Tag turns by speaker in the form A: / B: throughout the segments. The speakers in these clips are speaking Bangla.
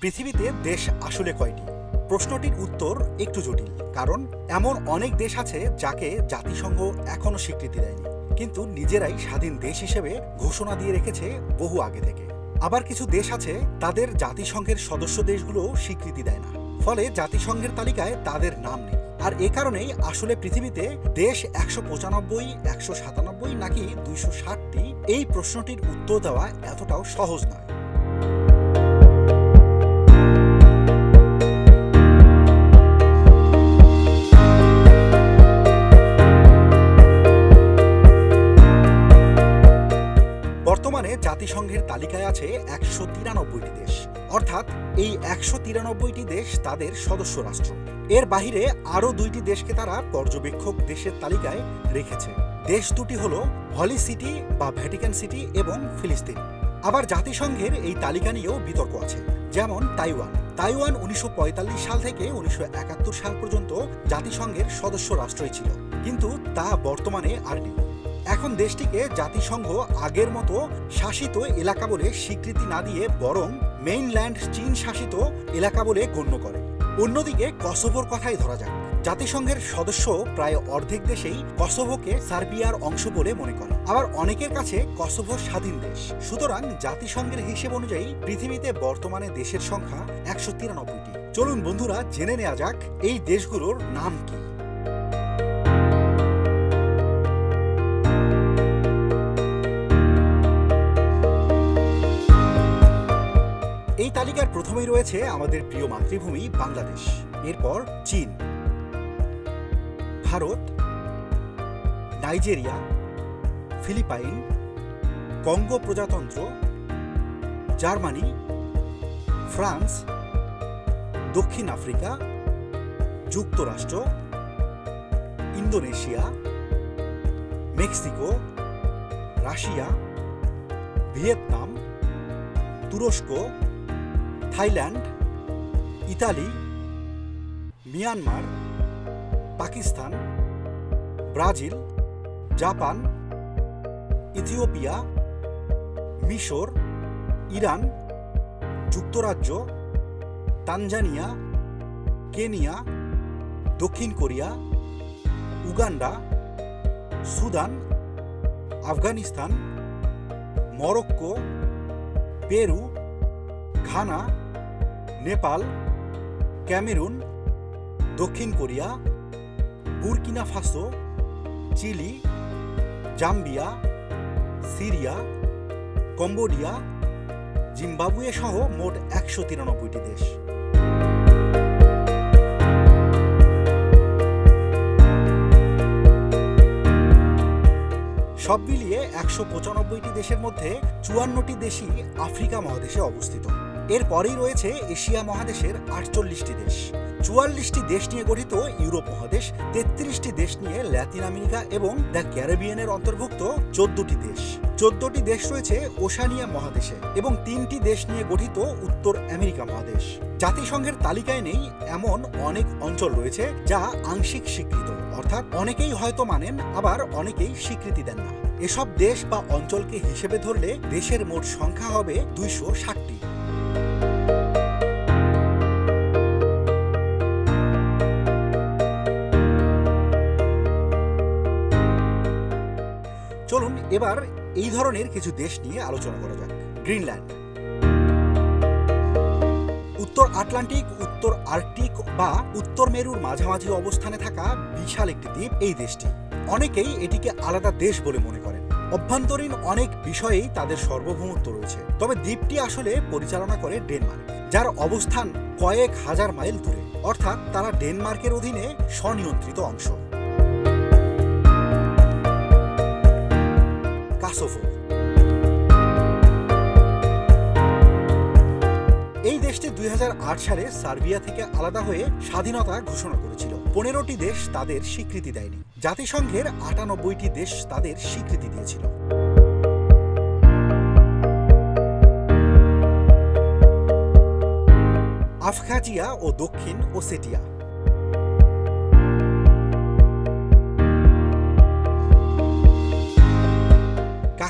A: পৃথিবীতে দেশ আসলে কয়টি? প্রশ্নটির উত্তর একটু জটিল, কারণ এমন অনেক দেশ আছে যাকে জাতিসংঘ এখনো স্বীকৃতি দেয়নি, কিন্তু নিজেরাই স্বাধীন দেশ হিসেবে ঘোষণা দিয়ে রেখেছে বহু আগে থেকে। আবার কিছু দেশ আছে তাদের জাতিসংঘের সদস্য দেশগুলো স্বীকৃতি দেয় না, ফলে জাতিসংঘের তালিকায় তাদের নাম নেই। আর এ কারণেই আসলে পৃথিবীতে দেশ 195, 197 নাকি 260টি, এই প্রশ্নটির উত্তর দেওয়া এতটাও সহজ নয়। বর্তমানে জাতিসংঘের তালিকায় আছে 193টি দেশ, অর্থাৎ এই 193টি দেশ তাদের সদস্য রাষ্ট্র। এর বাহিরে আরও 2টি দেশকে তারা পর্যবেক্ষক দেশের তালিকায় রেখেছে। দেশ দুটি হল হলি সিটি বা ভ্যাটিকান সিটি এবং ফিলিস্তিন। আবার জাতিসংঘের এই তালিকা নিয়েও বিতর্ক আছে, যেমন তাইওয়ান। 1945 সাল থেকে 1971 সাল পর্যন্ত জাতিসংঘের সদস্য রাষ্ট্রই ছিল, কিন্তু তা বর্তমানে আর নেই। এখন দেশটিকে জাতিসংঘ আগের মতো শাসিত এলাকা বলে স্বীকৃতি না দিয়ে বরং মেইনল্যান্ড চীন শাসিত এলাকা বলে গণ্য করে। অন্যদিকে কসোভোর কথাই ধরা যাক, জাতিসংঘের সদস্য প্রায় অর্ধেক দেশেই কসোভোকে সার্বিয়ার অংশ বলে মনে করে, আবার অনেকের কাছে কসোভো স্বাধীন দেশ। সুতরাং জাতিসংঘের হিসেব অনুযায়ী পৃথিবীতে বর্তমানে দেশের সংখ্যা 193টি। চলুন বন্ধুরা, জেনে নেওয়া যাক এই দেশগুলোর নাম কি। এই তালিকার প্রথমেই রয়েছে আমাদের প্রিয় মাতৃভূমি বাংলাদেশ, এরপর চীন, ভারত, নাইজেরিয়া, ফিলিপাইন, কঙ্গো প্রজাতন্ত্র, জার্মানি, ফ্রান্স, দক্ষিণ আফ্রিকা, যুক্তরাষ্ট্র, ইন্দোনেশিয়া, মেক্সিকো, রাশিয়া, ভিয়েতনাম, তুরস্ক, Thailand, Italy, Myanmar, Pakistan, Brazil, Japan, Ethiopia, মিশর, ইরান, যুক্তরাজ্য, তানজানিয়া, কেনিয়া, দক্ষিণ Korea, Uganda, Sudan, Afghanistan, Morocco, Peru, Ghana, Nepal, Cameroon, দক্ষিণ Korea, Burkina Faso, Chile, Zambia, Syria, Cambodia, Zimbabwe সহ মোট 193টি দেশ। সব মিলিয়ে 195টি দেশের মধ্যে 54টি দেশই আফ্রিকা মহাদেশে অবস্থিত। এরপরেই রয়েছে এশিয়া মহাদেশের 48টি দেশ, 44টি দেশ নিয়ে গঠিত ইউরোপ মহাদেশ, 33টি দেশ নিয়ে ল্যাতিন আমেরিকা এবং দ্য ক্যারিবিয়ানের অন্তর্ভুক্ত 14টি দেশ। 14টি দেশ রয়েছে ওশানিয়া মহাদেশে এবং 3টি দেশ নিয়ে গঠিত উত্তর আমেরিকা মহাদেশ। জাতিসংঘের তালিকায় নেই এমন অনেক অঞ্চল রয়েছে যা আংশিক স্বীকৃত, অর্থাৎ অনেকেই হয়তো মানেন, আবার অনেকেই স্বীকৃতি দেন না। এসব দেশ বা অঞ্চলকে হিসেবে ধরলে দেশের মোট সংখ্যা হবে 260টি। চলুন এবার এই ধরনের কিছু দেশ নিয়ে আলোচনা করা যাক। গ্রিনল্যান্ড, উত্তর আটলান্টিক, উত্তর আর্কটিক বা উত্তর মেরুর মাঝামাঝি অবস্থানে থাকা বিশাল একটি দ্বীপ এই দেশটি। অনেকেই এটিকে আলাদা দেশ বলে মনে করেন। অভ্যন্তরীণ অনেক বিষয়েই তাদের সার্বভৌমত্ব রয়েছে, তবে দ্বীপটি আসলে পরিচালনা করে ডেনমার্ক, যার অবস্থান কয়েক হাজার মাইল দূরে, অর্থাৎ তারা ডেনমার্কের অধীনে স্বনিয়ন্ত্রিত অংশ। কসোভো, এই দেশটি 2008 সালে সার্বিয়া থেকে আলাদা হয়ে স্বাধীনতা ঘোষণা করেছিল। 15টি দেশ তাদের স্বীকৃতি দেয়নি। জাতিসংঘের 98টি দেশ তাদের স্বীকৃতি দিয়েছিল। আবখাজিয়া ও দক্ষিণ ওসেটিয়া,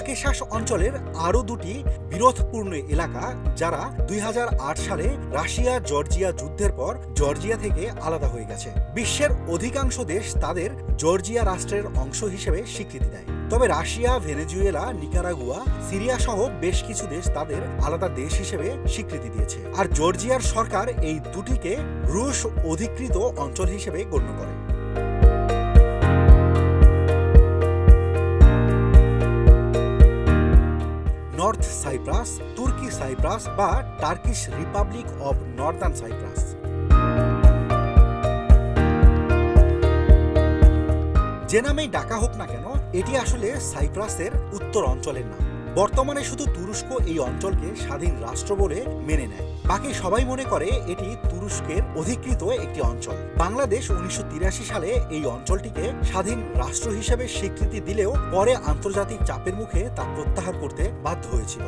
A: ককেশাস অঞ্চলের আরও দুটি বিরোধপূর্ণ এলাকা, যারা 2008 সালে রাশিয়া জর্জিয়া যুদ্ধের পর জর্জিয়া থেকে আলাদা হয়ে গেছে। বিশ্বের অধিকাংশ দেশ তাদের জর্জিয়া রাষ্ট্রের অংশ হিসেবে স্বীকৃতি দেয়, তবে রাশিয়া, ভেনেজুয়েলা, নিকারাগুয়া, সিরিয়া সহ বেশ কিছু দেশ তাদের আলাদা দেশ হিসেবে স্বীকৃতি দিয়েছে। আর জর্জিয়ার সরকার এই দুটিকে রুশ অধিকৃত অঞ্চল হিসেবে গণ্য করে। নর্থ সাইপ্রাস, তুর্কি সাইপ্রাস বা Turkish republic of northern Cyprus. যে নামেই ডাকা হোক না কেন, এটি আসলে সাইপ্রাসের উত্তর অঞ্চলের নাম। বর্তমানে শুধু তুরস্ক এই অঞ্চলকে স্বাধীন রাষ্ট্র বলে মেনে নেয়, বাকি সবাই মনে করে এটি তুরস্কের অধিকৃত একটি অঞ্চল। বাংলাদেশ 1983 সালে এই অঞ্চলটিকে স্বাধীন রাষ্ট্র হিসেবে স্বীকৃতি দিলেও পরে আন্তর্জাতিক চাপের মুখে তা প্রত্যাহার করতে বাধ্য হয়েছিল।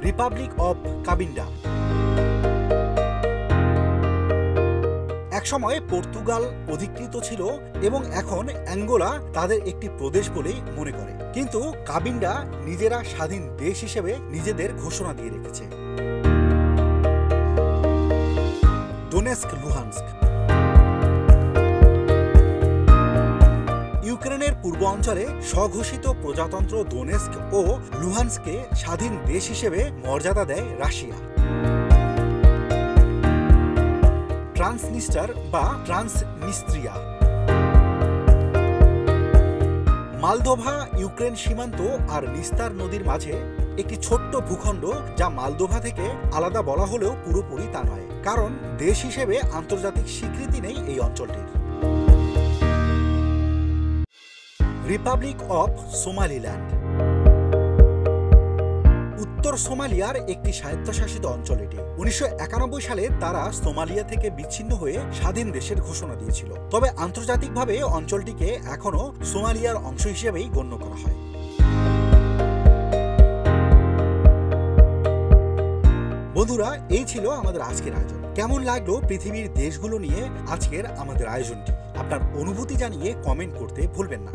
A: রিপাবলিক অব কাবিন্ডা একসময় পর্তুগাল অধিকৃত ছিল এবং এখন অ্যাঙ্গোলা তাদের একটি প্রদেশ বলেই মনে করে, কিন্তু কাবিন্ডা নিজেরা স্বাধীন দেশ হিসেবে নিজেদের ঘোষণা দিয়ে রেখেছে। Donetsk, Luhansk. ইউক্রেনের পূর্ব অঞ্চলে স্বঘোষিত প্রজাতন্ত্র ডোনেস্ক ও লুহানস্ককে স্বাধীন দেশ হিসেবে মর্যাদা দেয় রাশিয়া। ট্রান্সনিস্টার বা ট্রান্সনিস্ট্রিয়া। মালদোভা ইউক্রেন সীমান্ত আর নিস্তার নদীর মাঝে একটি ছোট্ট ভূখণ্ড, যা মালদোভা থেকে আলাদা বলা হলেও পুরোপুরি তা নয়, কারণ দেশ হিসেবে আন্তর্জাতিক স্বীকৃতি নেই এই অঞ্চলটির। রিপাবলিক অব সোমালিল্যান্ড উত্তর সোমালিয়ার একটি স্বায়ত্তশাসিত অঞ্চল এটি। 1991 সালে তারা সোমালিয়া থেকে বিচ্ছিন্ন হয়ে স্বাধীন দেশের ঘোষণা দিয়েছিল, তবে আন্তর্জাতিকভাবে অঞ্চলটিকে এখনো সোমালিয়ার অংশ হিসেবেই গণ্য করা হয়। বন্ধুরা, এই ছিল আমাদের আজকের আয়োজন। কেমন লাগলো পৃথিবীর দেশগুলো নিয়ে আজকের আমাদের আয়োজনটি? আপনার অনুভূতি জানিয়ে কমেন্ট করতে ভুলবেন না।